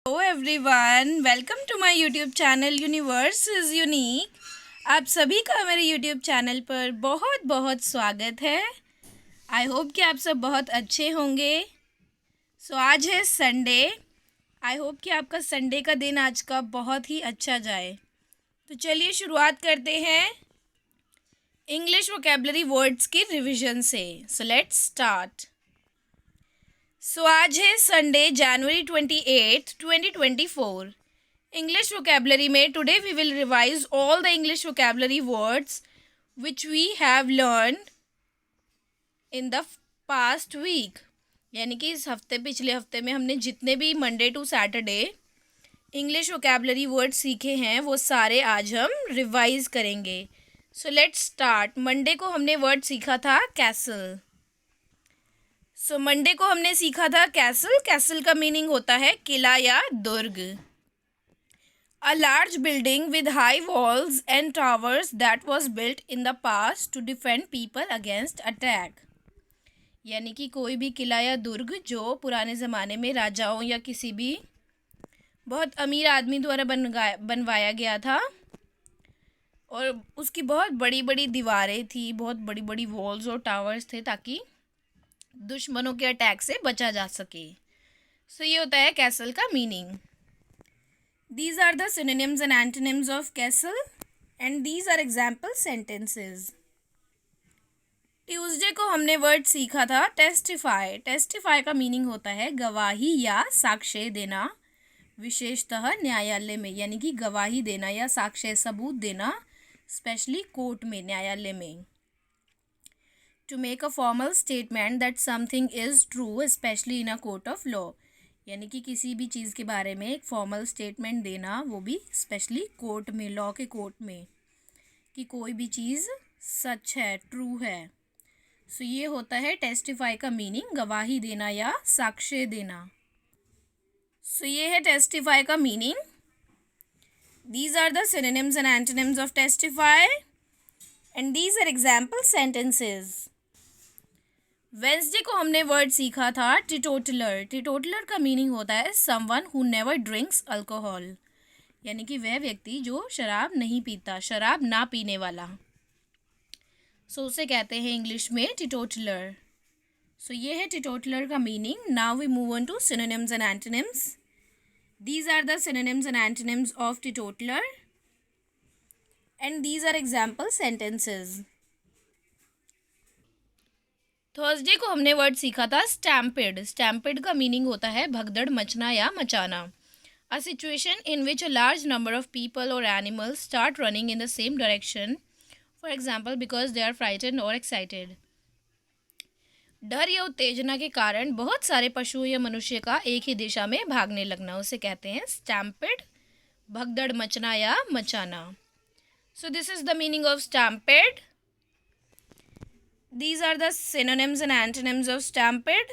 Hello everyone, welcome to my YouTube channel universe is unique. आप सभी का मेरे यूट्यूब चैनल पर बहुत बहुत स्वागत है। आई होप कि आप सब बहुत अच्छे होंगे। आज है संडे। आई होप कि आपका संडे का दिन आज का बहुत ही अच्छा जाए। तो चलिए शुरुआत करते हैं इंग्लिश वोकेबलरी वर्ड्स की रिवीजन से। Let's start. आज है संडे जनवरी 28, 2024। इंग्लिश वोकेबलरी में today we will revise all the English vocabulary words which we have learn in the past week. यानी कि इस हफ्ते पिछले हफ्ते में हमने जितने भी Monday to Saturday English vocabulary word सीखे हैं वो सारे आज हम रिवाइज करेंगे। Let's start. मंडे को हमने वर्ड सीखा था कैसल। मंडे को हमने सीखा था कैसल। कैसल का मीनिंग होता है किला या दुर्ग। A large building with high walls and towers that was built in the past to defend people against attack। यानी कि कोई भी किला या दुर्ग जो पुराने ज़माने में राजाओं या किसी भी बहुत अमीर आदमी द्वारा बनवाया गया था और उसकी बहुत बड़ी बड़ी दीवारें थी, बहुत बड़ी बड़ी वॉल्स और टावर्स थे ताकि दुश्मनों के अटैक से बचा जा सके। ये होता है कैसल का meaning. These are the synonyms and antonyms of castle and these are example sentences। Tuesday को हमने वर्ड सीखा था टेस्टिफाई। टेस्टिफाई का मीनिंग होता है गवाही या साक्ष्य देना, विशेषतः न्यायालय में। यानी कि गवाही देना या साक्ष्य सबूत देना, स्पेशली कोर्ट में, न्यायालय में। To make a formal statement that something is true specially in a court of law. यानी कि किसी भी चीज़ के बारे में एक फॉर्मल स्टेटमेंट देना, वो भी स्पेशली कोर्ट में, लॉ के कोर्ट में, कि कोई भी चीज़ सच है, ट्रू है। ये होता है टेस्टिफाई का मीनिंग, गवाही देना या साक्ष्य देना। ये है टेस्टिफाई का meaning. These are the synonyms and antonyms of testify and these are example sentences. Wednesday को हमने वर्ड सीखा था टीटोटलर। टीटोटलर का मीनिंग होता है someone who never drinks alcohol. यानी कि वह व्यक्ति जो शराब नहीं पीता, शराब ना पीने वाला। उसे कहते हैं इंग्लिश में टीटोटलर। ये है टीटोटलर का meaning. Now we move on to synonyms and antonyms. These are the synonyms and antonyms of teetotaller and these are example sentences. Thursday को हमने वर्ड सीखा था स्टैम्पेड। स्टैम्पेड का मीनिंग होता है भगदड़ मचना या मचाना। A situation in which a large number of people और animals start running in the same direction, for example because they are frightened और एक्साइटेड। डर या उत्तेजना के कारण बहुत सारे पशुओं या मनुष्य का एक ही दिशा में भागने लगना, उसे कहते हैं स्टैम्पेड, भगदड़ मचना या मचाना। This is the meaning of stampede. These are the synonyms and antonyms of stampede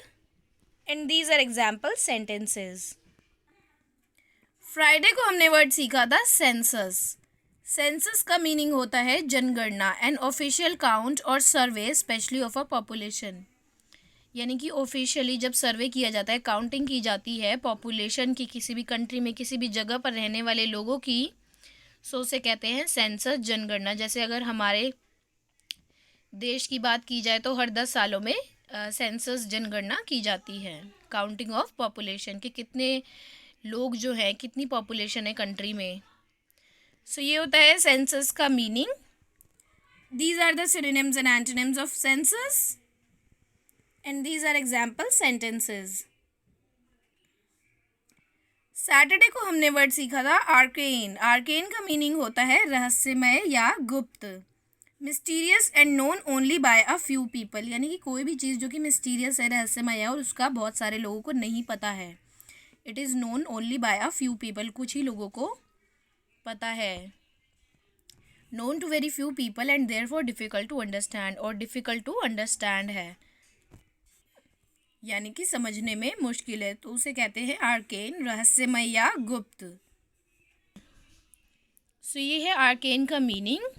and these are example sentences। Friday को हमने वर्ड सीखा था सेंसस। सेंसस का मीनिंग होता है जनगणना, एन ऑफिशियल काउंट और सर्वे स्पेशली ऑफ अ पॉपुलेशन। यानी कि ऑफिशियली जब सर्वे किया जाता है, काउंटिंग की जाती है पॉपुलेशन की, किसी भी कंट्री में किसी भी जगह पर रहने वाले लोगों की, उसे कहते हैं सेंसस, जनगणना। जैसे अगर हमारे देश की बात की जाए तो हर 10 सालों में सेंसस, जनगणना की जाती है, काउंटिंग ऑफ पॉपुलेशन, कि कितने लोग जो हैं, कितनी पॉपुलेशन है कंट्री में। ये होता है सेंसस का meaning. These are the synonyms and antonyms of census and these are example sentences. Saturday को हमने वर्ड सीखा था आर्केन। आर्केन का मीनिंग होता है रहस्यमय या गुप्त, mysterious and known only by a few people. यानी कि कोई भी चीज़ जो कि मिस्टीरियस है, रहस्यमय है और उसका बहुत सारे लोगों को नहीं पता है। It is known only by a few people, कुछ ही लोगों को पता है। Known to very few people and therefore difficult to understand, और डिफ़िकल्ट टू अंडरस्टैंड है, यानी कि समझने में मुश्किल है, तो उसे कहते हैं आर्केन, रहस्यमय या गुप्त। ये है आर्केन का meaning.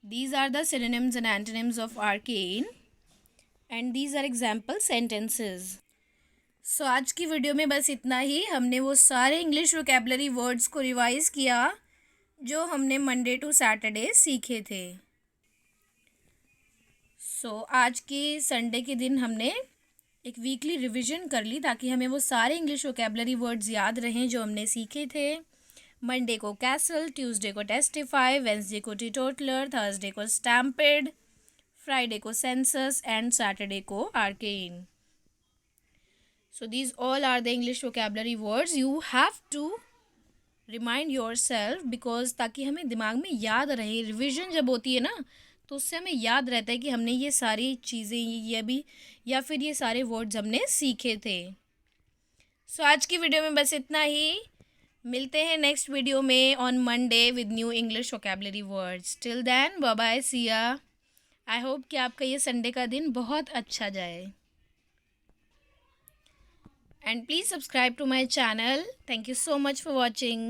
These are the synonyms and antonyms of arcane and these are example sentences। सो आज की वीडियो में बस इतना ही। हमने वो सारे इंग्लिश वोकेबलरी वर्ड्स को रिवाइज किया जो हमने मंडे टू सैटरडे सीखे थे। आज की संडे के दिन हमने एक वीकली रिवीजन कर ली ताकि हमें वो सारे इंग्लिश वोकेबलरी वर्ड्स याद रहें जो हमने सीखे थे। मंडे को कैसल, ट्यूसडे को टेस्टिफाई, वेंसडे को टीटोटलर, थर्सडे को स्टैम्पेड, फ्राइडे को सेंसस एंड सैटरडे को arcane. So these all are the English vocabulary words. You have to remind yourself because ताकि हमें दिमाग में याद रहे। रिवीजन जब होती है ना तो उससे हमें याद रहता है कि हमने ये सारी चीज़ें ये भी या फिर ये सारे वर्ड्स हमने सीखे थे। आज की वीडियो में बस इतना ही। मिलते हैं नेक्स्ट वीडियो में on Monday with new English vocabulary words. Till then bye bye, see ya. I hope कि आपका ये संडे का दिन बहुत अच्छा जाए। And please subscribe to my channel. Thank you so much for watching.